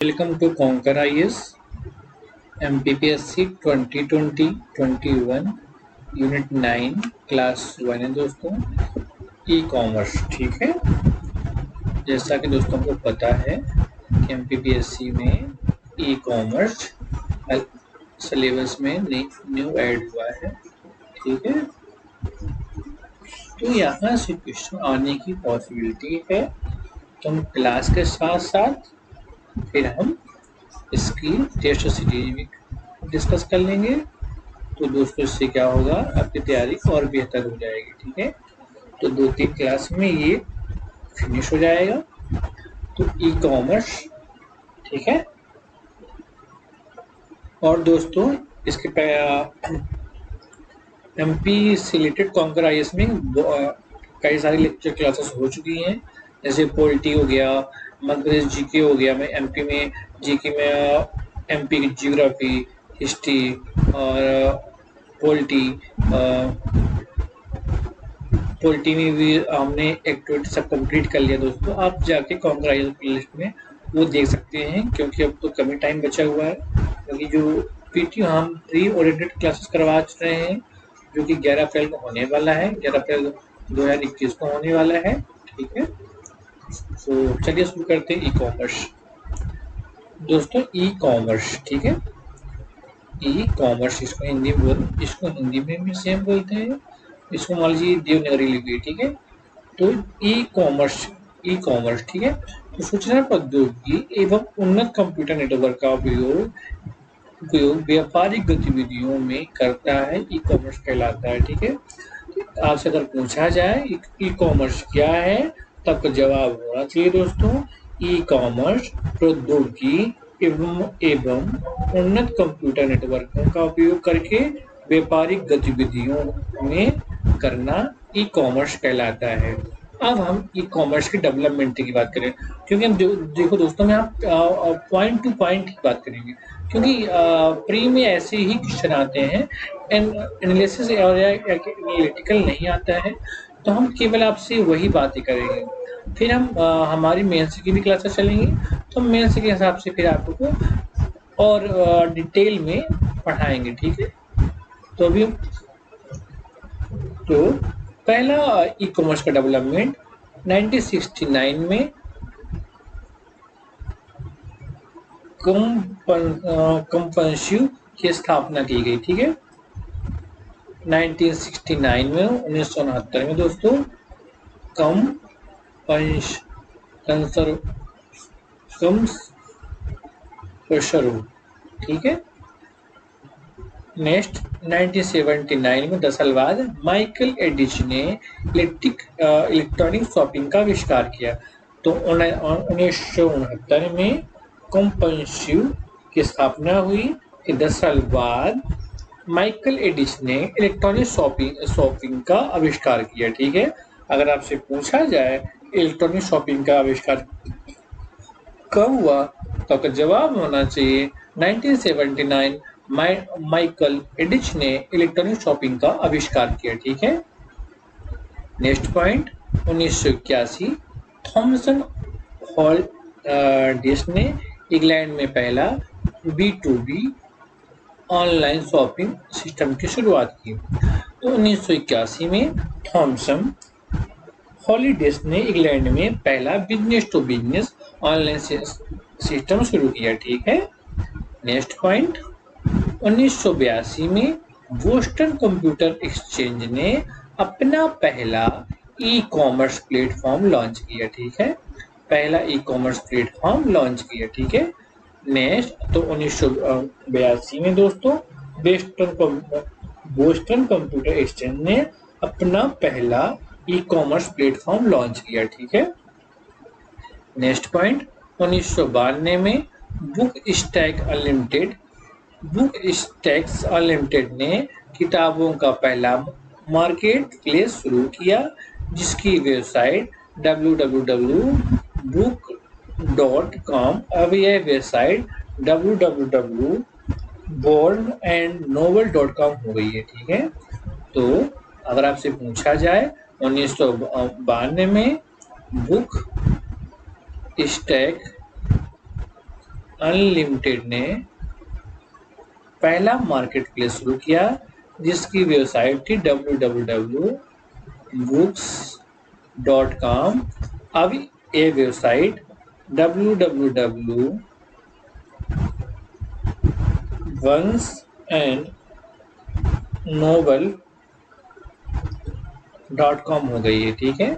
Welcome to Conquer IS MPPSC 2020-21 unit 9 class 1 है दोस्तों। E commerce, ठीक है। जैसा कि दोस्तों को पता है कि MPPSC में ई कॉमर्स सिलेबस में न्यू ऐड हुआ है, ठीक है। तो यहाँ से क्वेश्चन आने की पॉसिबिलिटी है। तो हम क्लास के साथ साथ फिर हम इसकी टेस्ट सीरीज भी डिस्कस कर लेंगे। तो दोस्तों इससे क्या होगा, आपकी तैयारी और बेहतर हो जाएगी, ठीक है। तो 2-3 क्लास में ये फिनिश हो जाएगा। तो ई कॉमर्स, ठीक है। और दोस्तों इसके MP सिलेक्टेड कॉन्कर IS में कई सारी लेक्चर क्लासेस हो चुकी हैं, जैसे पॉलिटी हो गया, मध्य प्रदेश जीके हो गया। मैं MP में जीके में MP की जियोग्राफी, हिस्ट्री और पॉलिटी में भी हमने एक्टिविटी सब कंप्लीट कर लिया दोस्तों। आप जाके कॉन्कर IS प्लेलिस्ट में वो देख सकते हैं, क्योंकि अब तो कम ही टाइम बचा हुआ है। क्योंकि जो PT हम प्री ओरिएंटेड क्लासेस करवा रहे हैं, जो कि 11 अप्रैल को होने वाला है, 11 अप्रैल 2021 को होने वाला है, ठीक है। तो चलिए शुरू करते हैं ई कॉमर्स। दोस्तों ई कॉमर्स, ठीक है। ई कॉमर्स इसको हिंदी में भी सेम बोलते हैं। इसको मान लीजिए देवनागरी लिपि, ठीक है। तो ई कॉमर्स, ठीक है। तो सूचना प्रौद्योगिकी एवं उन्नत कंप्यूटर नेटवर्क का उपयोग व्यापारिक गतिविधियों में करता है, ई कॉमर्स कहलाता है, ठीक है। आपसे अगर पूछा जाए ई कॉमर्स क्या है, तब का जवाब होना चाहिए दोस्तों, ई कॉमर्स प्रौद्योगिकी एवं उन्नत कंप्यूटर नेटवर्कों का उपयोग करके व्यापारिक गतिविधियों में करना ई कॉमर्स कहलाता है। अब हम ई कॉमर्स की डेवलपमेंट की बात करें, क्योंकि हम देखो दोस्तों में आप पॉइंट टू पॉइंट की बात करेंगे, क्योंकि प्री में ऐसे ही क्वेश्चन आते हैं, एनालिसिस और एनालिटिकल नहीं आता है। तो हम केवल आपसे वही बातें करेंगे। फिर हम हमारी मेंस की भी क्लासेस चलेंगी, तो मेंस के हिसाब से फिर आपको और डिटेल में पढ़ाएंगे, ठीक है। तो अभी तो पहला ई कॉमर्स का डेवलपमेंट 1969 में कंपनशिव की स्थापना की गई, ठीक है। 1969 में 1969 में दोस्तों ठीक है। नेक्स्ट 1979 में 10 साल बाद माइकल एडिच ने इलेक्ट्रॉनिक शॉपिंग का आविष्कार किया। तो 1969 में कंपनशिव की स्थापना हुई। फिर 10 साल बाद माइकल एडिच ने इलेक्ट्रॉनिक शॉपिंग का आविष्कार किया, ठीक है। अगर आपसे पूछा जाए इलेक्ट्रॉनिक शॉपिंग का आविष्कार कब हुआ, तो आपका जवाब होना चाहिए 1979 माइकल एडिच ने इलेक्ट्रॉनिक शॉपिंग का आविष्कार किया, ठीक है। नेक्स्ट पॉइंट 1981 थॉमसन हॉलडिस ने इंग्लैंड में पहला B2B ऑनलाइन शॉपिंग सिस्टम की शुरुआत की। तो 1981 में थॉमसन हॉलिडेस ने इंग्लैंड में पहला business to business online system शुरू किया, ठीक है। नेक्स्ट पॉइंट 1982 में बोस्टन कंप्यूटर एक्सचेंज ने अपना पहला ई कॉमर्स प्लेटफॉर्म लॉन्च किया, ठीक है। पहला ई कॉमर्स प्लेटफॉर्म लॉन्च किया, ठीक है। नेक्स्ट तो 1982 में दोस्तों बोस्टन कंप्यूटर एक्सचेंज ने अपना पहला ई कॉमर्स प्लेटफॉर्म लॉन्च किया, ठीक है। नेक्स्ट पॉइंट 1992 में बुक स्टैक्स अनलिमिटेड ने किताबों का पहला मार्केट प्लेस शुरू किया, जिसकी वेबसाइट www.book.com, अब यह वेबसाइट www.bornandnovel.com हो गई है, ठीक है। तो अगर आपसे पूछा जाए 1992 में बुक स्टैक अनलिमिटेड ने पहला मार्केट प्लेस शुरू किया जिसकी वेबसाइट थी www.books.com। अब ये वेबसाइट barnesandnoble.com हो गई है। ठीक है,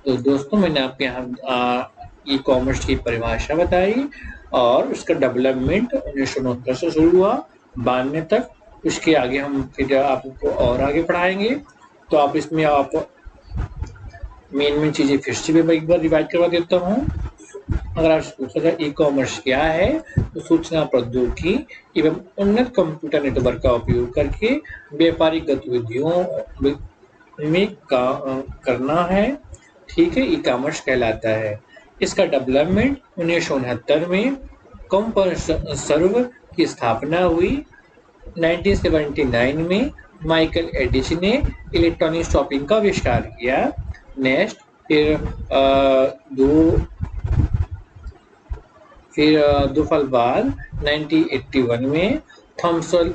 तो दोस्तों मैंने आपके यहाँ ई कॉमर्स की परिभाषा बताई और उसका डेवलपमेंट 1969 से शुरू हुआ 92 तक। उसके आगे हम फिर आपको और आगे पढ़ाएंगे, तो आप इसमें आप मेन चीजें फिर से भी एक बार रिवाइज करवा देता हूँ। अगर आप पूछा जाए ई कॉमर्स क्या है, तो सूचना प्रौद्योगिकी एवं उन्नत कंप्यूटर नेटवर्क का उपयोग करके व्यापारिक गतिविधियों में करना है। ठीक है, ई कॉमर्स कहलाता है। इसका डेवलपमेंट 1969 में कॉम्पसर्व की स्थापना हुई। 1979 में माइकल एडिसन ने इलेक्ट्रॉनिक शॉपिंग का आविष्कार किया। नेक्स्ट फिर दो साल बाद 1981 में थॉमसन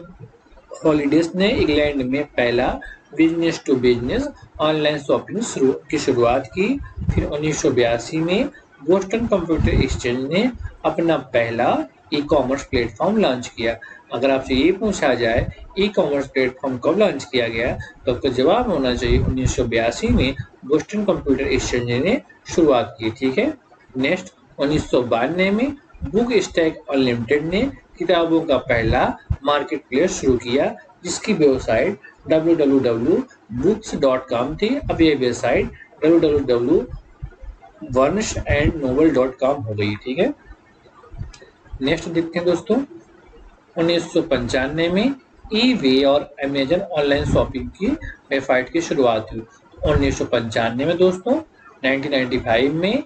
हॉलिडेज ने इंग्लैंड में पहला business to business online shopping की शुरुआत की। फिर 1982 में बोस्टन कंप्यूटर एक्सचेंज ने अपना पहला ई कॉमर्स प्लेटफॉर्म लॉन्च किया। अगर आपसे ये पूछा जाए ई कॉमर्स प्लेटफॉर्म कब लॉन्च किया गया, तो आपका जवाब होना चाहिए 1982 में बोस्टन कंप्यूटर एक्सचेंज ने शुरुआत की। ठीक है, नेक्स्ट 1992 में बुक स्टैक अनलिमिटेड ने किताबों का पहला मार्केट प्लेस शुरू किया जिसकी वेबसाइट www.books.com थी। अब ये वेबसाइट www.barnesandnoble.com हो गई। ठीक है, नेक्स्ट देखते हैं दोस्तों 1995 में ईबे और अमेजन ऑनलाइन शॉपिंग की वेबसाइट की शुरुआत हुई। 1995 में दोस्तों 1995 में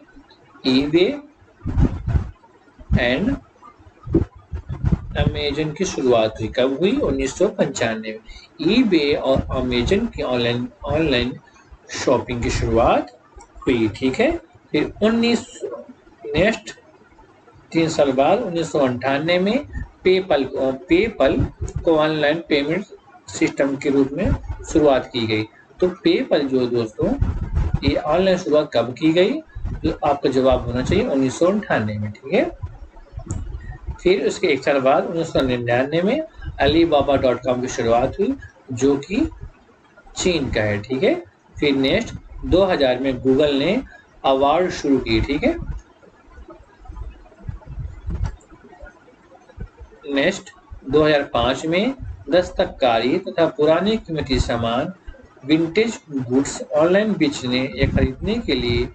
ईबे एंड अमेजन की शुरुआत हुई। कब हुई? 1995 में ईबे और अमेजन की ऑनलाइन शॉपिंग की शुरुआत हुई। ठीक है, फिर 3 साल बाद 1998 में पेपल को ऑनलाइन पेमेंट सिस्टम के रूप में शुरुआत की गई। तो पेपल जो दोस्तों ये ऑनलाइन शुरुआत कब की गई, तो आपका जवाब होना चाहिए 1998 में। ठीक है, फिर उसके 1 साल बाद 1999 में alibaba.com की शुरुआत हुई जो कि चीन का है। ठीक है, फिर नेक्स्ट 2000 में गूगल ने अवार्ड शुरू की। ठीक है, नेक्स्ट 2005 में दस्तकारी तथा पुराने कीमती सामान विंटेज गुड्स ऑनलाइन बेचने या खरीदने के लिए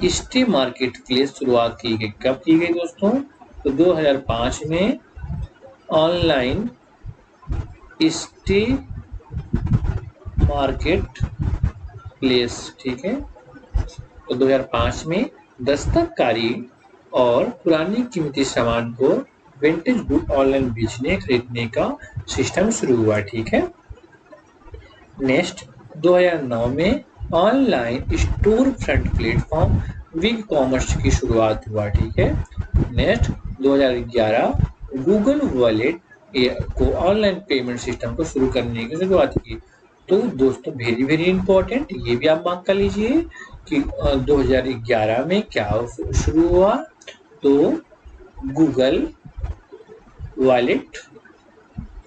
ईस्टी मार्केट प्लेस शुरुआत की गई। कब की गई दोस्तों? तो 2005 में ऑनलाइन ईस्टी मार्केट प्लेस। ठीक है, तो 2005 में दस्तकारी और पुरानी कीमती सामान को विंटेज गुड ऑनलाइन बेचने खरीदने का सिस्टम शुरू हुआ। ठीक है, नेक्स्ट 2009 में online store front platform BigCommerce की शुरुआत हुआ। ठीक है, नेक्स्ट 2011 गूगल वॉलेट को ऑनलाइन पेमेंट सिस्टम को शुरू करने की शुरुआत की। तो दोस्तों वेरी इंपॉर्टेंट, ये भी आप मार्क कर लीजिए कि 2011 में क्या शुरू हुआ, तो गूगल वॉलेट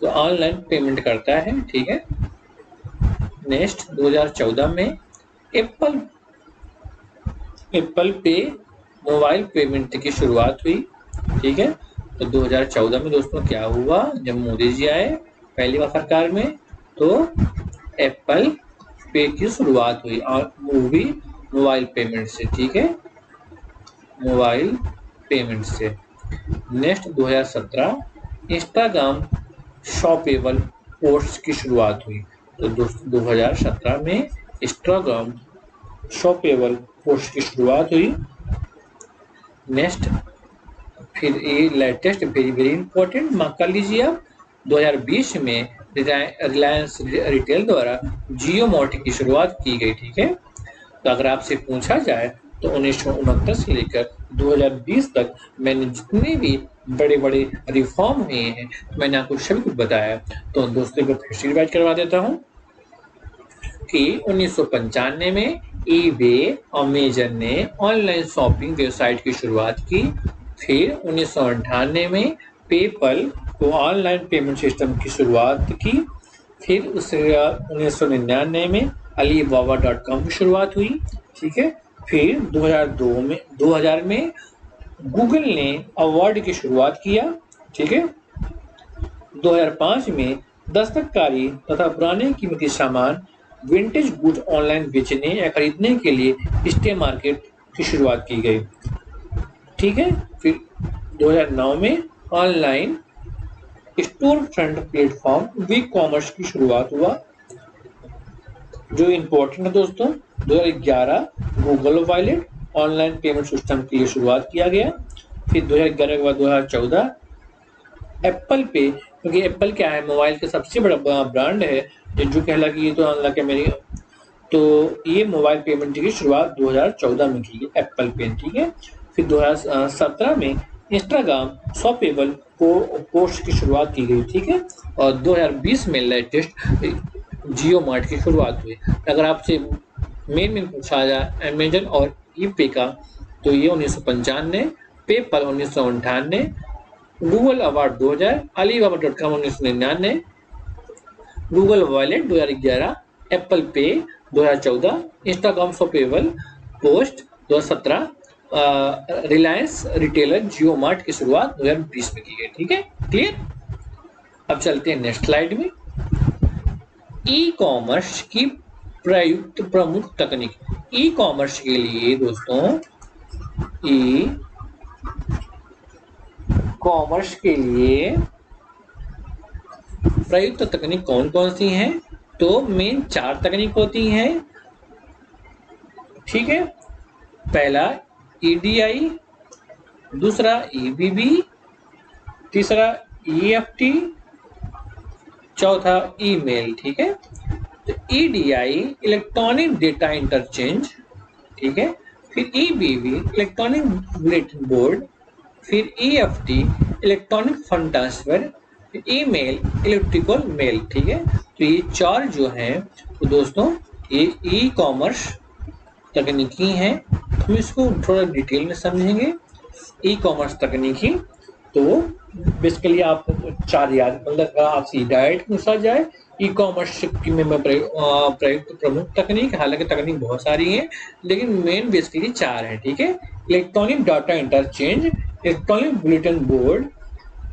तो ऑनलाइन पेमेंट करता है। ठीक है, नेक्स्ट 2014 में एप्पल पे मोबाइल पेमेंट की शुरुआत हुई। ठीक है, तो 2014 में दोस्तों क्या हुआ, जब मोदी जी आए पहली बार सरकार में, तो एप्पल पे की शुरुआत हुई और मोबाइल पेमेंट से। ठीक है, मोबाइल पेमेंट से। नेक्स्ट 2017 इंस्टाग्राम शॉपेबल पोस्ट की शुरुआत हुई। तो दोस्तों 2017 में इंस्टाग्राम शॉपेबल पोस्ट की शुरुआत हुई। नेक्स्ट फिर ये लेटेस्ट वेरी इंपॉर्टेंट मार्क कर लीजिए आप, 2020 में रिलायंस रिटेल द्वारा जियो मार्ट की शुरुआत की गई। ठीक है, तो अगर आपसे पूछा जाए तो 1969 से लेकर 2020 तक मैंने जितने भी बड़े बड़े रिफॉर्म हुए हैं, तो मैंने आपको सभी कुछ बताया। तो दोस्तों को फिर से रिवाइज करवा देता हूँ कि 1995 में ईबे अमेजन ने ऑनलाइन शॉपिंग वेबसाइट की शुरुआत की। फिर 1998 में पेपल को ऑनलाइन पेमेंट सिस्टम की शुरुआत की। फिर उसके बाद 1999 में Alibaba.com की शुरुआत हुई, ठीक है। फिर 2000 में गूगल ने अवार्ड की शुरुआत किया, ठीक है। 2005 में दस्तकारी तथा पुराने कीमती सामान विंटेज गुड्स ऑनलाइन बेचने या खरीदने के लिए स्टे मार्केट की शुरुआत की गई, ठीक है। फिर 2009 में online store front platform V commerce की शुरुआत हुआ। जो इम्पोर्टेंट है दोस्तों, 2011 Google wallet online payment system के लिए शुरुआत किया गया। फिर 2011 के बाद 2014 एप्पल पे, क्योंकि एप्पल क्या है, मोबाइल का सबसे बड़ा ब्रांड है, जो कहला कि ये तो अनलॉक है मेरी, तो ये मोबाइल पेमेंट की शुरुआत 2014 में की गई एप्पल पे, ठीक है। फिर 2017 में इंस्टाग्राम शॉपेबल पोस्ट की शुरुआत की गई, ठीक है। और 2020 में लेटेस्ट जियो मार्ट की शुरुआत हुई। अगर आपसे मेन पूछा जाए अमेजन और ईपे का, तो ये 1995, PayPal 1998, Google award 2000, Alibaba.com 1999, Google wallet 2011, Apple pay 2014, Instagram shoppable post 2017, Reliance retailer Jio mart की शुरुआत 2020 में की गई, ठीक है। क्लियर। अब चलते हैं नेक्स्ट स्लाइड में। ई कॉमर्स की प्रयुक्त प्रमुख तकनीक। ई कॉमर्स के लिए दोस्तों, ई कॉमर्स के लिए प्रयुक्त तकनीक कौन कौन सी हैं? तो मेन 4 तकनीक होती हैं, ठीक है। पहला EDI, दूसरा EBB, तीसरा EFT, चौथा ईमेल, ठीक है। तो EDI इलेक्ट्रॉनिक डेटा इंटरचेंज, ठीक है। फिर EBB इलेक्ट्रॉनिक बुलेटिन बोर्ड, फिर EFT इलेक्ट्रॉनिक फंड ट्रांसफर, फिर ईमेल इलेक्ट्रिकल मेल, ठीक है। तो ये 4 जो हैं तो दोस्तों ये ई कॉमर्स तकनीकी हैं। हम इसको थोड़ा डिटेल में समझेंगे। ई कॉमर्स तकनीकी तो बेसिकली आप 4 याद, मतलब आपसे डायरेक्ट पूछा जाए ई कॉमर्स में प्रयुक्त प्रमुख तकनीक, हालांकि तकनीक बहुत सारी हैं लेकिन मेन बेसिकली 4 है, ठीक है। Electronic data interchange, electronic bulletin board,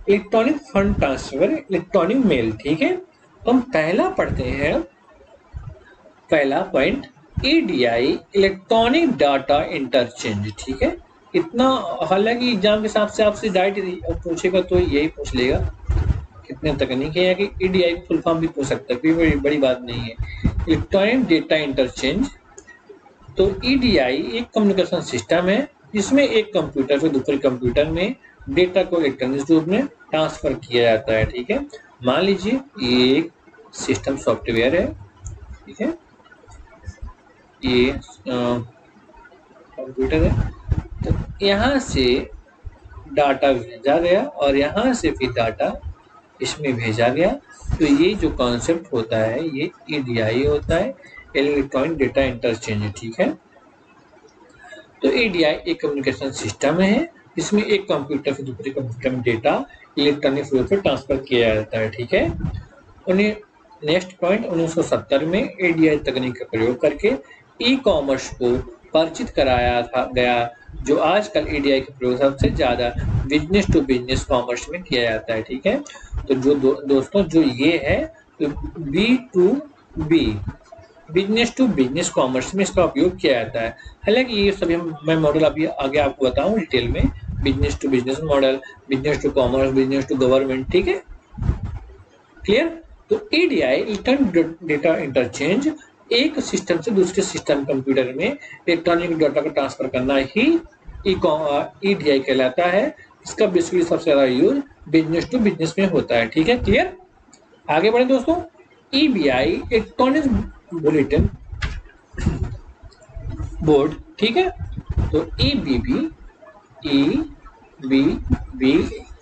electronic fund transfer, electronic mail, ठीक है। तो हम पहला पढ़ते हैं, पहला point EDI electronic data interchange, ठीक है। इतना, हालांकि एग्जाम के हिसाब से आपसे डायरेक्ट पूछेगा तो यही पूछ लेगा कितने तकनीक है, या कि EDI फुल फॉर्म भी पूछ सकता है, कोई बड़ी बात नहीं है। इलेक्ट्रॉनिक डेटा इंटरचेंज, तो EDI एक कम्युनिकेशन सिस्टम है जिसमें एक कंप्यूटर से दूसरे कंप्यूटर में डेटा को इलेक्ट्रॉनिक रूप में ट्रांसफर किया जाता है, ठीक है। मान लीजिए ये एक सिस्टम सॉफ्टवेयर है, ठीक है, ये कंप्यूटर है, तो यहाँ से डाटा भेजा गया और यहाँ से फिर डाटा इसमें भेजा गया। तो ये जो कॉन्सेप्ट होता है ये EDI होता है, इलेक्ट्रॉनिक डेटा इंटरचेंज, ठीक है। तो EDI एक कम्युनिकेशन सिस्टम है जिसमें एक कंप्यूटर से दूसरे कंप्यूटर में डेटा इलेक्ट्रॉनिक रूप से ट्रांसफर किया जाता है, ठीक है। उन्हें नेक्स्ट पॉइंट 1970 में EDI तकनीक का प्रयोग करके ई कॉमर्स को परिचित कराया गया, जो आजकल EDI के प्रयोग सबसे ज़्यादा बिजनेस टू बिजनेस कॉमर्स में किया जाता है, ठीक है। तो जो दोस्तों जो ये है तो B2B business to business commerce में इसका उपयोग किया जाता है। हालांकि ये सभी मैं मॉडल अभी आगे आपको बताऊं डिटेल में, business to business model, business to commerce, business to government, ठीक है। क्लियर। तो EDI इलेक्ट्रॉनिक डेटा इंटरचेंज, एक सिस्टम से दूसरे सिस्टम कंप्यूटर में इलेक्ट्रॉनिक डाटा को ट्रांसफर करना ही EDI कहलाता है। इसका बेसिकली सबसे ज्यादा यूज बिजनेस टू बिजनेस में होता है, ठीक है। क्लियर। आगे बढ़े दोस्तों। EBI इलेक्ट्रॉनिक बुलेटिन बोर्ड, ठीक है। तो EBB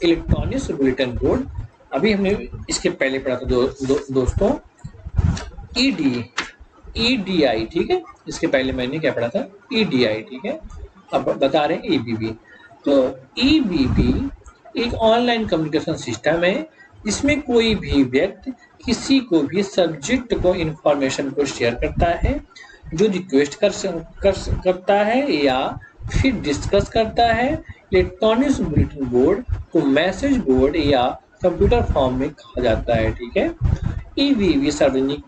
इलेक्ट्रॉनिक बुलेटिन बोर्ड, अभी हमने इसके पहले पढ़ा था दोस्तों EDI, ठीक है। इसके पहले मैंने क्या पढ़ा था, EDI, ठीक है। अब बता रहे हैं EBB। तो EBB एक ऑनलाइन कम्युनिकेशन सिस्टम है जिसमें कोई भी व्यक्ति किसी को भी सब्जेक्ट को इंफॉर्मेशन को शेयर करता है, जो रिक्वेस्ट करता है या फिर डिस्कस करता है। इलेक्ट्रॉनिक बुलेटिन बोर्ड को मैसेज बोर्ड या कंप्यूटर फॉर्म में कहा जाता है, ठीक है। EBB सार्वजनिक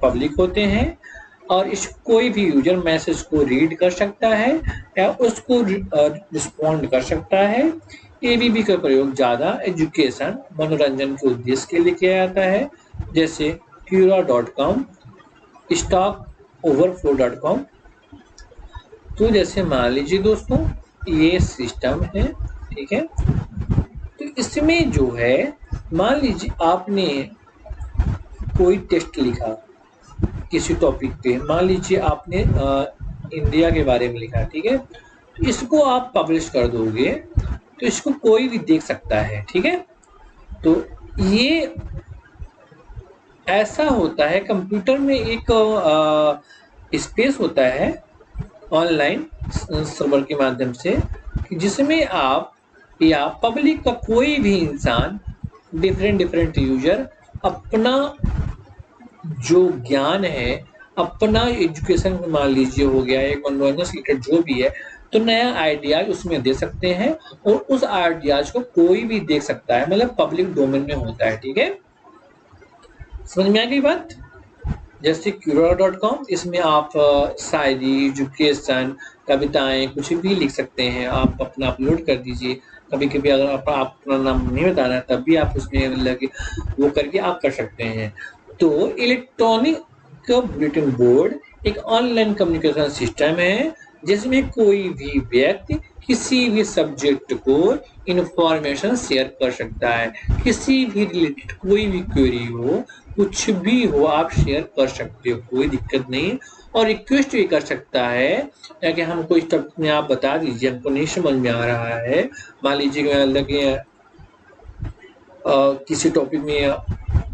पब्लिक होते हैं और इस कोई भी यूजर मैसेज को रीड कर सकता है या उसको रिस्पॉन्ड कर सकता है। EBB का प्रयोग ज़्यादा एजुकेशन मनोरंजन के उद्देश्य के लिए किया जाता है, जैसे Quora.com, StockOverflow.com। तो जैसे मान लीजिए दोस्तों ये सिस्टम है, ठीक है। तो इसमें जो है मान लीजिए आपने कोई टेक्स्ट लिखा किसी टॉपिक पे, मान लीजिए आपने इंडिया के बारे में लिखा, ठीक है। तो इसको आप पब्लिश कर दोगे तो इसको कोई भी देख सकता है, ठीक है। तो ये ऐसा होता है, कंप्यूटर में एक स्पेस होता है ऑनलाइन सर्वर के माध्यम से, जिसमें आप या पब्लिक का कोई भी इंसान, डिफरेंट यूजर अपना जो ज्ञान है, अपना एजुकेशन मान लीजिए हो गया, एक मनोरंजन से रिलेटेड जो भी है, तो नया आइडियाज उसमें दे सकते हैं और उस आइडियाज को कोई भी देख सकता है, मतलब पब्लिक डोमेन में होता है, ठीक है। समझ में आ गई बात। जैसे Quora.com, इसमें आप शायरी, एजुकेशन, कविताएं कुछ भी लिख सकते हैं, आप अपना अपलोड कर दीजिए। कभी कभी अगर आप अपना नाम नहीं बताना तब भी आप उसमें लगे वो करके आप कर सकते हैं। तो इलेक्ट्रॉनिक बुलेटिन बोर्ड एक ऑनलाइन कम्युनिकेशन सिस्टम है जिसमें कोई भी व्यक्ति किसी भी सब्जेक्ट को इंफॉर्मेशन शेयर कर सकता है। किसी भी रिलेटेड कोई भी क्वेरी हो, कुछ भी हो, आप शेयर कर सकते हो, कोई दिक्कत नहीं। और रिक्वेस्ट भी कर सकता है कि हमको इस टॉपिक में आप बता दीजिए, हमको नहीं समझ में आ रहा है। मान लीजिए किसी टॉपिक में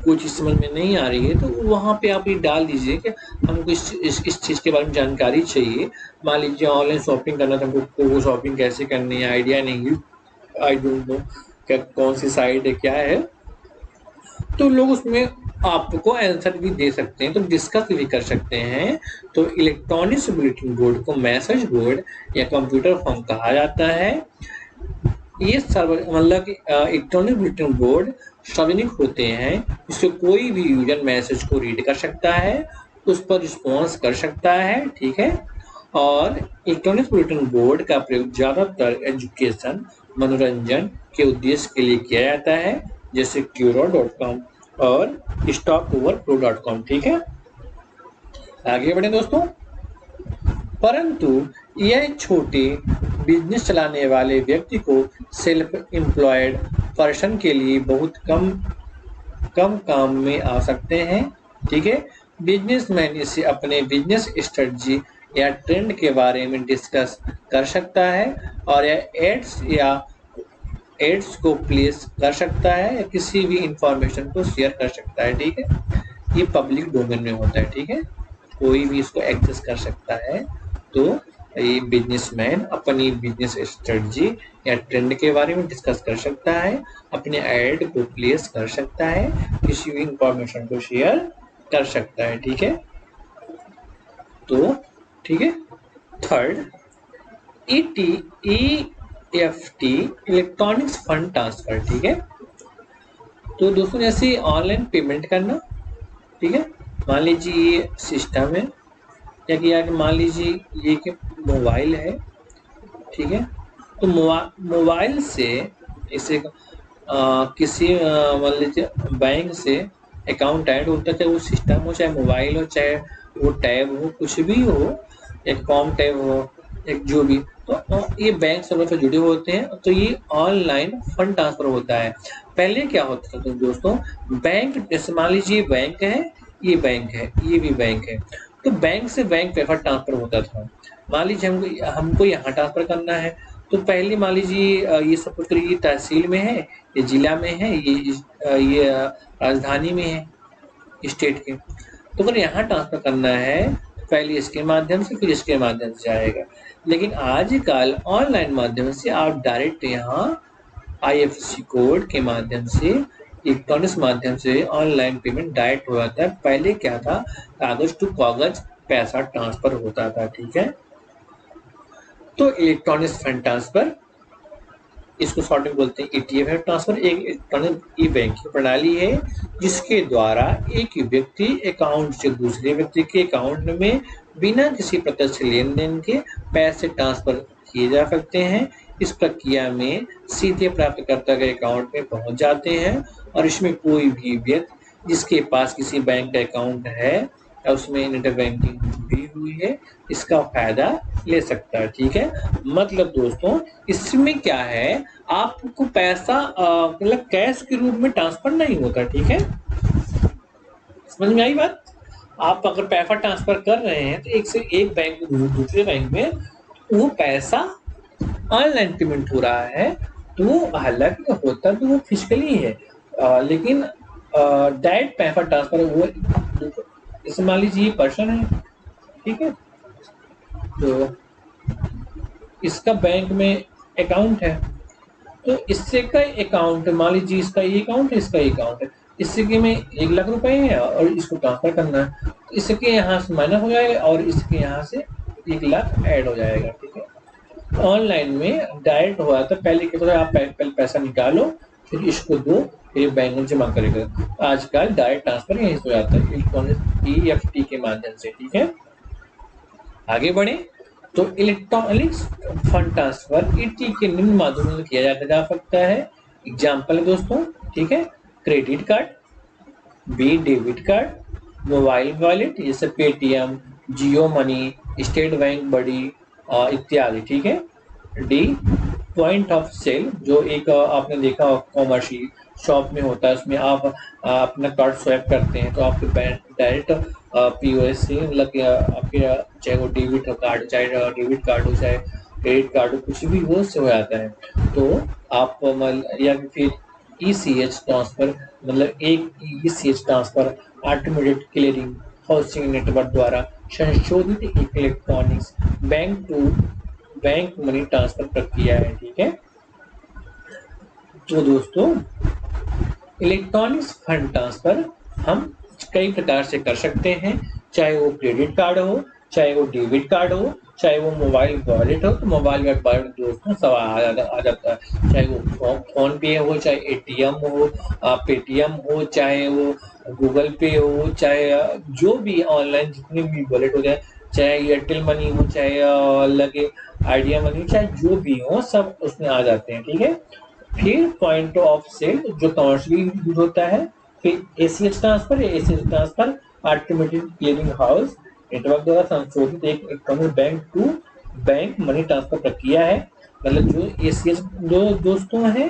कोई चीज़ समझ में नहीं आ रही है, तो वहाँ पे आप ये डाल दीजिए कि हमको इस चीज़ के बारे में जानकारी चाहिए। मान लीजिए ऑनलाइन शॉपिंग करना था, हमको शॉपिंग कैसे करनी है आइडिया नहीं है, आई डोंट नो क्या कौन सी साइट है क्या है, तो लोग उसमें आपको आंसर भी दे सकते हैं, तो डिस्कस भी कर सकते हैं। तो इलेक्ट्रॉनिक बुलेटिन बोर्ड को मैसेज बोर्ड या कंप्यूटर फॉर्म कहा जाता है। ये मतलब इलेक्ट्रॉनिक बुलेटिन बोर्ड सार्वजनिक होते हैं, जिससे कोई भी यूजर मैसेज को रीड कर सकता है, उस पर रिस्पॉन्स कर सकता है, ठीक है। और इलेक्ट्रॉनिक बुलेटिन बोर्ड का प्रयोग ज़्यादातर एजुकेशन मनोरंजन के उद्देश्य के लिए किया जाता है, जैसे Quora.com और StockOverflow.com, ठीक है। आगे बढ़े दोस्तों। परंतु यह छोटे बिजनेस चलाने वाले व्यक्ति को सेल्फ एम्प्लॉयड पर्सन के लिए बहुत कम काम में आ सकते हैं, ठीक है। बिजनेसमैन इसे अपने बिजनेस स्ट्रेटजी या ट्रेंड के बारे में डिस्कस कर सकता है और एड्स को प्लेस कर सकता है या किसी भी इंफॉर्मेशन को शेयर कर सकता है, ठीक है। ये पब्लिक डोमेन में होता है, ठीक है, कोई भी इसको एक्सेस कर सकता है। तो ये बिजनेसमैन अपनी बिजनेस स्ट्रेटजी या ट्रेंड के बारे में डिस्कस कर सकता है, अपने ऐड को प्लेस कर सकता है, किसी भी इंफॉर्मेशन को शेयर कर सकता है, ठीक है। तो ठीक है। Third, EFT electronics fund transfer, ठीक है। तो दोस्तों जैसे ऑनलाइन पेमेंट करना, ठीक है। मान लीजिए ये सिस्टम है या कि मान लीजिए ये कि मोबाइल है, ठीक है। तो मोबाइल से इसे किसी मान लीजिए बैंक से अकाउंट ऐड होता है, चाहे वो सिस्टम हो, चाहे मोबाइल हो, चाहे वो टैब हो, कुछ भी हो, एक कॉम टैब हो, एक जो भी, तो ये बैंक सर्वर से जुड़े होते हैं। तो ये ऑनलाइन फंड ट्रांसफर होता है। पहले क्या होता था तो दोस्तों, बैंक जैसे मान लीजिए बैंक है, ये बैंक है, ये भी बैंक है, तो बैंक से बैंक पैसा ट्रांसफर होता था। मान लीजिए हमको यहाँ ट्रांसफर करना है, तो पहले मान लीजिए ये सपुत्र ये तहसील में है, ये जिला में है, ये राजधानी में है स्टेट के। तो अगर यहाँ ट्रांसफर करना है तो पहले इसके माध्यम से फिर इसके माध्यम से जाएगा। लेकिन आजकल ऑनलाइन माध्यम से आप डायरेक्ट यहाँ IFSC कोड के माध्यम से इलेक्ट्रॉनिक्स माध्यम से ऑनलाइन पेमेंट डायरेक्ट हो जाता है। पहले क्या था, कागज टू कागज पैसा ट्रांसफर होता था, ठीक है। तो इलेक्ट्रॉनिक्स फंड ट्रांसफर, इसको शॉर्ट में बोलते हैं ETF फंड ट्रांसफर, एक इलेक्ट्रॉनिक ई बैंकिंग प्रणाली है जिसके द्वारा एक व्यक्ति अकाउंट से दूसरे व्यक्ति के अकाउंट में बिना किसी प्रत्यक्ष लेन देन के पैसे ट्रांसफर किए जा सकते हैं। इस प्रक्रिया में सीधे प्राप्तकर्ता के अकाउंट में पहुंच जाते हैं और इसमें कोई भी व्यक्ति जिसके पास किसी बैंक का अकाउंट है या उसमें नेट बैंकिंग जुड़ी हुई है इसका फायदा ले सकता है, ठीक है। मतलब दोस्तों इसमें क्या है, आपको पैसा मतलब कैश के रूप में ट्रांसफर नहीं होता, ठीक है। समझ में आई बात? आप अगर पैसा ट्रांसफर कर रहे हैं तो एक से एक बैंक दूसरे बैंक में वो पैसा ऑनलाइन पेमेंट हो रहा है, तो वो हालांकि होता तो वो फिजिकली है, लेकिन डायरेक्ट पैसा ट्रांसफर वो जैसे मान लीजिए पर्सन है, ठीक है, तो इसका बैंक में अकाउंट है, तो इससे का अकाउंट मान लीजिए इसका ये अकाउंट है, इसका ये अकाउंट है, इससे के में 1 लाख रुपए है और इसको ट्रांसफर करना है, तो इसके यहाँ से माइनस हो जाएगा और इसके यहाँ से 1 लाख ऐड हो जाएगा, ठीक है। ऑनलाइन में डायरेक्ट हुआ था, पहले क्या होता था, आप पहले पैसा निकालो फिर इसको दो फिर बैंक में जमा करेगा। आजकल डायरेक्ट ट्रांसफर यहीं से हो जाता है इलेक्ट्रॉनिक EFT के माध्यम से, ठीक है। आगे बढ़े तो इलेक्ट्रॉनिक्स फंड ट्रांसफर ET के निम्न माध्यमों से किया जा सकता है। एग्जाम्पल है दोस्तों, ठीक है, credit card, B debit card, mobile wallet जैसे पेटीएम, जियो मनी, स्टेट बैंक बड़ी इत्यादि, ठीक है। D पॉइंट ऑफ सेल, जो एक आपने देखा कॉमर्शियल शॉप में होता है, उसमें आप अपना कार्ड स्वैप करते हैं तो आपके बैंक डायरेक्ट POS से मतलब आपके चाहे वो डेबिट कार्ड, चाहे डेबिट कार्ड हो, चाहे क्रेडिट कार्ड हो, कुछ भी वो से हो जाता है। तो आप या फिर ECH ट्रांसफर, मतलब एक ECH transfer automated clearing housing network द्वारा संशोधित electronics bank to bank money transfer प्रक्रिया है, ठीक है। तो दोस्तों इलेक्ट्रॉनिक्स फंड ट्रांसफर हम कई प्रकार से कर सकते हैं, चाहे वो क्रेडिट कार्ड हो, चाहे वो डेबिट कार्ड हो, चाहे वो मोबाइल वॉलेट हो। तो मोबाइल वॉलेट दोस्तों सब आ जाता है, चाहे वो फोन पे हो, चाहे ATM हो, पेटीएम हो, चाहे वो गूगल पे हो, चाहे जो भी ऑनलाइन जितने भी वॉलेट हो जाए, चाहे एयरटेल मनी हो, चाहे लगे आइडिया मनी, चाहे जो भी हो सब उसमें आ जाते हैं, ठीक है। फिर पॉइंट ऑफ सेल जो कमर्शियली यूज होता है, फिर ACH transfer automated clearing house network द्वारा संशोधित एक electronic bank to bank money transfer प्रक्रिया है। मतलब जो ACH जो दोस्तों है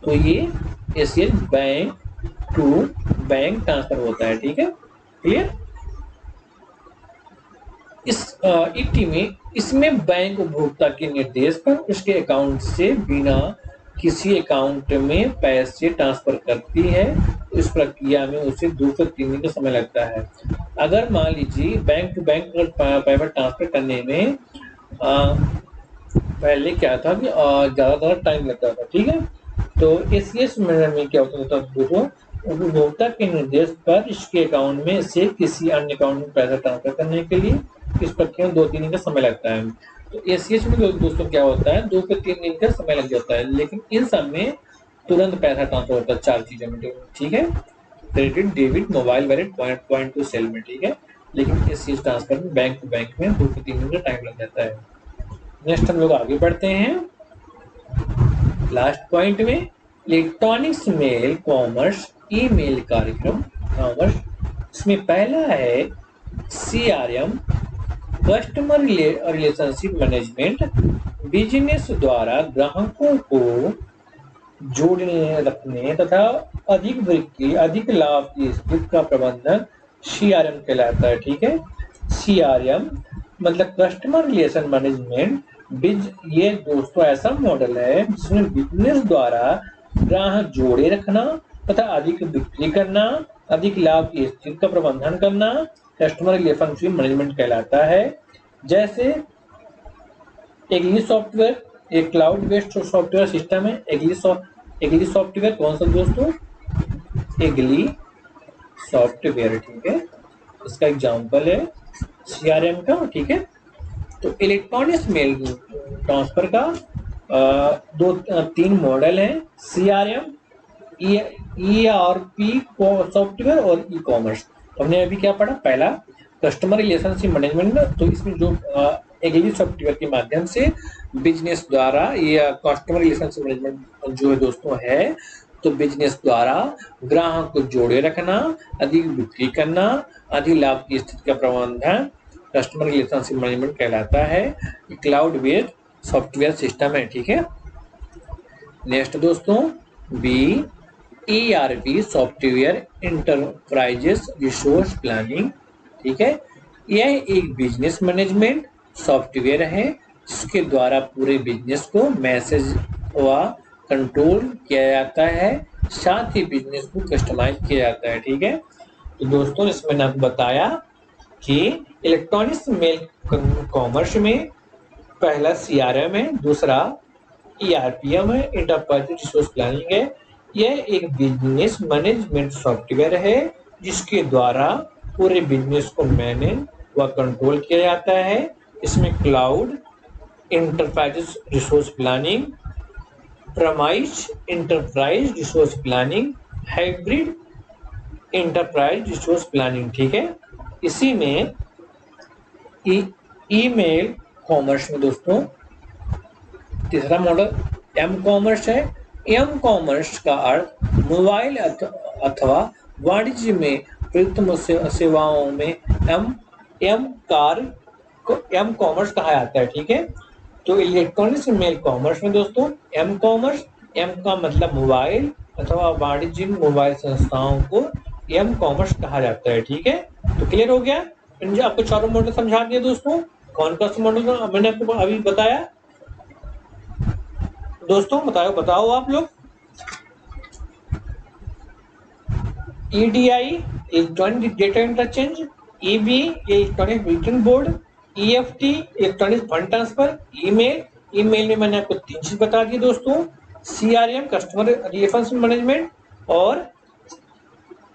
तो ये ACH bank to bank transfer होता है, ठीक है, क्लियर। इस ET में इसमें बैंक उपभोक्ता के निर्देश पर उसके अकाउंट से बिना किसी अकाउंट में पैसे ट्रांसफर करती है। इस प्रक्रिया में उसे 2 से 3 दिन का समय लगता है। अगर मान लीजिए बैंक टू बैंक पैसा ट्रांसफर करने में पहले क्या था कि ज़्यादा टाइम लगता था, ठीक है। तो ACH में क्या होता था दोस्तों, उपभोक्ता के निर्देश पर इसके अकाउंट में से किसी अन्य अकाउंट में पैसा ट्रांसफर करने के लिए इस प्रक्रिया में 2-3 दिन का समय लगता है। तो ACH में दोस्तों क्या होता है, 2 से 3 दिन का समय लग जाता है, लेकिन इन सब में तुरंत पैसा ट्रांसफर होता है 4 चीजों में, ठीक है। Credit, debit, mobile wallet, point to sale में, ठीक है। लेकिन ACH ट्रांसफर में बैंक टू बैंक में 2 से 3 दिन का टाइम लग जाता है। नेक्स्ट हम लोग आगे बढ़ते हैं लास्ट पॉइंट में, इलेक्ट्रॉनिक्स मेल कॉमर्स ईमेल कार्यक्रम कॉमर्स। इसमें पहला है CRM, customer relationship management, business द्वारा ग्राहकों को जोड़ने रखने तथा अधिक बिक्री अधिक लाभ की स्थिति का प्रबंधन CRM कहलाता है, ठीक है। CRM मतलब कस्टमर रिलेशन मैनेजमेंट ये दोस्तों ऐसा मॉडल है जिसमें बिजनेस द्वारा ग्राहक जोड़े रखना तथा अधिक बिक्री करना, अधिक लाभ की स्थिति का प्रबंधन करना कस्टमर रिलेशनशिप मैनेजमेंट कहलाता है। जैसे एग्ली सॉफ्टवेयर एक क्लाउड बेस्ड सॉफ्टवेयर सिस्टम है। एग्ली सॉफ्टवेयर कौन सा दोस्तों? एग्ली सॉफ्टवेयर, ठीक है। इसका एग्जांपल है सीआरएम का, ठीक है। तो इलेक्ट्रॉनिक्स मेल ट्रांसफर का तीन मॉडल हैं, सीआरएम, ईआरपी सॉफ्टवेयर और ई कॉमर्स। हमने अभी क्या पढ़ा? पहला कस्टमर रिलेशनशिप मैनेजमेंट। तो इसमें जो एग्ली सॉफ्टवेयर के माध्यम से बिजनेस द्वारा या कस्टमर रिलेशनशिप मैनेजमेंट जो है दोस्तों है, तो बिजनेस द्वारा ग्राहक को जोड़े रखना, अधिक बिक्री करना, अधिक लाभ की स्थिति का प्रबंधन कस्टमर रिलेशनशिप मैनेजमेंट कहलाता है। क्लाउड बेस्ड सॉफ्टवेयर सिस्टम है, ठीक है। नेक्स्ट दोस्तों B ERP software enterprises resource planning, ठीक है। यह एक बिजनेस मैनेजमेंट सॉफ्टवेयर है जिसके द्वारा पूरे बिजनेस को मैसेज व कंट्रोल किया जाता है, साथ ही बिजनेस को कस्टमाइज किया जाता है, ठीक है। तो दोस्तों इसमें मैंने आपको बताया कि इलेक्ट्रॉनिक्स मेल कॉमर्स में पहला CRM है, दूसरा ERPM है, इंटरप्राइज रिसोर्स प्लानिंग है। यह एक बिजनेस मैनेजमेंट सॉफ्टवेयर है जिसके द्वारा पूरे बिजनेस को मैनेज व कंट्रोल किया जाता है। इसमें cloud enterprise resource planning, promise enterprise resource planning, hybrid enterprise resource planning, ठीक है। इसी में ईमेल कॉमर्स में दोस्तों तीसरा मॉडल एम कॉमर्स है। एम कॉमर्स का अर्थ मोबाइल अथवा वाणिज्य में प्रयुक्त सेवाओं में एम कॉमर्स कहा जाता है, ठीक है। तो इलेक्ट्रॉनिक्स मेल कॉमर्स में दोस्तों एम कॉमर्स, एम का मतलब मोबाइल अथवा वाणिज्य मोबाइल संस्थाओं को एम कॉमर्स कहा जाता है, ठीक है। तो क्लियर हो गया? मैंने आपको चारों मॉडल समझा दिया दोस्तों। कौन कौन सा मॉडल मैंने आपको अभी बताया दोस्तों? बताओ आप लोग। EDI electronic data interchange, EB electronic meeting board, EFT electronic fund transfer, email में मैंने आपको तीन चीज बता दी दोस्तों, CRM कस्टमर रिलेशनशिप मैनेजमेंट और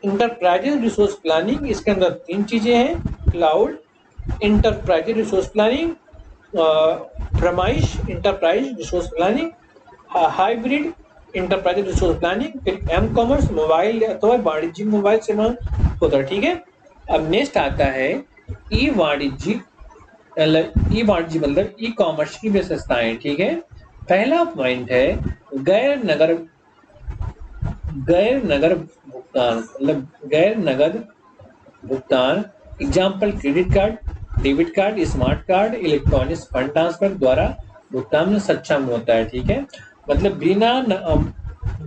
इंटरप्राइज रिसोर्स प्लानिंग। इसके अंदर तीन चीजें हैं, cloud enterprise resource planning, premise enterprise resource planning, hybrid enterprise resource planning, फिर एम कॉमर्स मोबाइल अथवा वाणिज्यिक मोबाइल सेवा होता है, ठीक है। अब नेक्स्ट आता है ई वाणिज्यिक मतलब ई कॉमर्स की विशेषताएं, ठीक है। पहला पॉइंट है गैर नगद भुगतान, example credit card, debit card, smart card, electronic fund transfer द्वारा भुगतान में सक्षम होता है, ठीक है। मतलब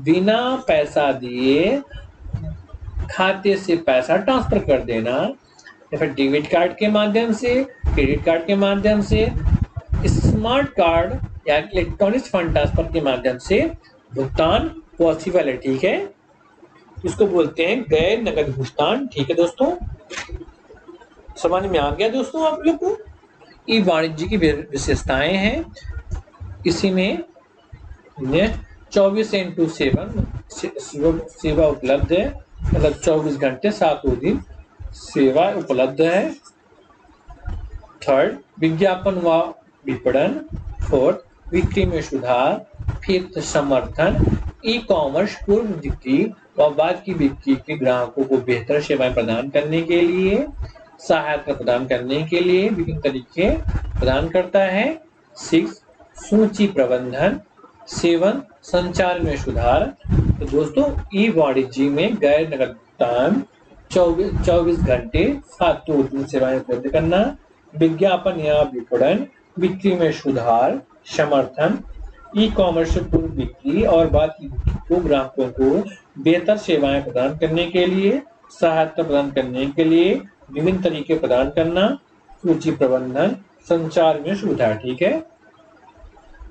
बिना पैसा दिए खाते से पैसा ट्रांसफर कर देना, या फिर डेबिट कार्ड के माध्यम से, क्रेडिट कार्ड के माध्यम से, स्मार्ट कार्ड या इलेक्ट्रॉनिक फंड ट्रांसफर के माध्यम से भुगतान पॉसिबल है, ठीक है। इसको बोलते हैं गैर नगद भुगतान, ठीक है दोस्तों। समझ में आ गया दोस्तों आप लोग को? ई वाणिज्य की विशेषताएं हैं। इसी में 24/7 सेवा उपलब्ध है, मतलब 24 घंटे 7 दिन सेवा उपलब्ध है। थर्ड विज्ञापन व विपणन। फोर्थ बिक्री में सुधार। फिफ्थ समर्थन। ई कॉमर्स पूर्व बिक्री व बाद की बिक्री के ग्राहकों को बेहतर सेवाएं प्रदान करने के लिए, सहायता प्रदान करने के लिए विभिन्न तरीके प्रदान करता है। 6 सूची प्रबंधन। 7 संचार में सुधार। तो दोस्तों ई वाणिज्य में गैर नगद भुगतान, 24 घंटे 7 दिन सेवाएं उपलब्ध करना, विज्ञापन या विपणन, बिक्री में सुधार, समर्थन, ई कॉमर्स पूर्व बिक्री और बाद की बिक्री को ग्राहकों को बेहतर सेवाएं प्रदान करने के लिए, सहायता प्रदान करने के लिए विभिन्न तरीके प्रदान करना, सूची प्रबंधन, संचार में सुधार, ठीक है।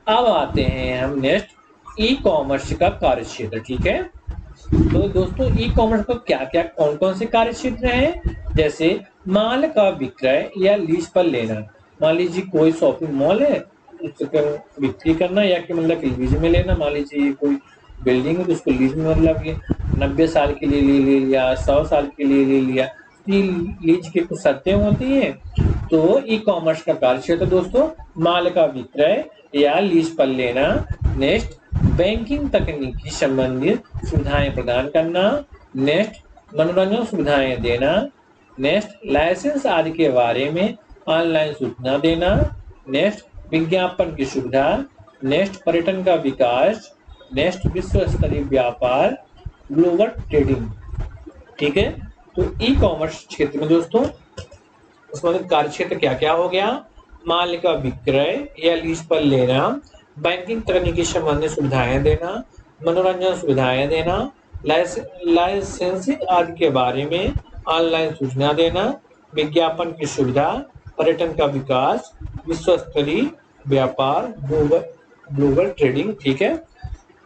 अब आते हैं हम नेक्स्ट ई कॉमर्स का कार्यक्षेत्र। ठीक है, तो दोस्तों ई कॉमर्स को क्या क्या कौन कौन से कार्य क्षेत्र हैं, जैसे माल का विक्रय या लीज पर लेना। मान लीजिए कोई शॉपिंग मॉल है, उसको बिक्री करना या कि मतलब लीज में लेना। मान लीजिए कोई बिल्डिंग है तो उसको लीज में मतलब ये 90 साल के लिए ले लिया, 100 साल के लिए ले लिया। ये लीज की कुछ शर्तें होती हैं। तो ई कॉमर्स का कार्य क्षेत्र दोस्तों माल का विक्रय या लीज पर लेना। नेक्स्ट बैंकिंग तकनीकी संबंधित सुविधाएं प्रदान करना। नेक्स्ट मनोरंजन सुविधाएं देना। नेक्स्ट लाइसेंस आदि के बारे में ऑनलाइन सूचना देना। नेक्स्ट विज्ञापन की सुविधा। नेक्स्ट पर्यटन का विकास। नेक्स्ट विश्व स्तरीय व्यापार, ग्लोबल ट्रेडिंग। ठीक है, तो ई कॉमर्स क्षेत्र में दोस्तों उसमें कार्य क्षेत्र क्या क्या हो गया, माल का विक्रय या लीज पर लेना, बैंकिंग तकनीकी संबंधित सुविधाएं देना, मनोरंजन सुविधाएं देना, लाइसेंसिंग आदि के बारे में ऑनलाइन सूचना देना, विज्ञापन की सुविधा, पर्यटन का विकास, विश्व स्तरीय व्यापार, ग्लोबल ट्रेडिंग। ठीक है,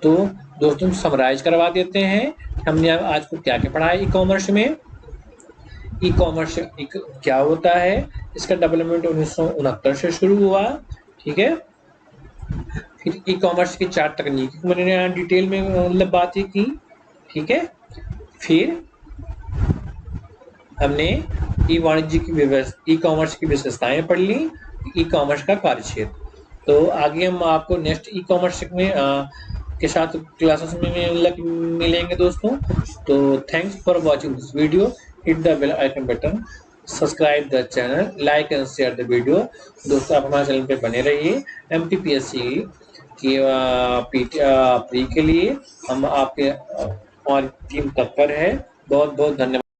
तो दोस्तों समराइज करवा देते हैं हमने आज को क्या क्या पढ़ा है ई कॉमर्स में। ई कॉमर्स क्या होता है, इसका डेवलपमेंट 1969 से शुरू हुआ। ठीक है, फिर ई कॉमर्स की 4 तकनीकी को मैंने डिटेल में मतलब बातें की। ठीक है, फिर हमने ई वाणिज्य की ई कॉमर्स की विशेषताएं पढ़ ली, ई कॉमर्स का कार्यक्षेत्र। तो आगे हम आपको नेक्स्ट ई कॉमर्स में के साथ क्लासेस में मिलेंगे दोस्तों। तो thanks for watching this video. Hit the bell icon button, subscribe the channel, like and share the video. दोस्तों आप हमारे चैनल पे बने रहिए। MPPSC की प्री के लिए हम आपके हमारी टीम तत्पर है। बहुत बहुत धन्यवाद।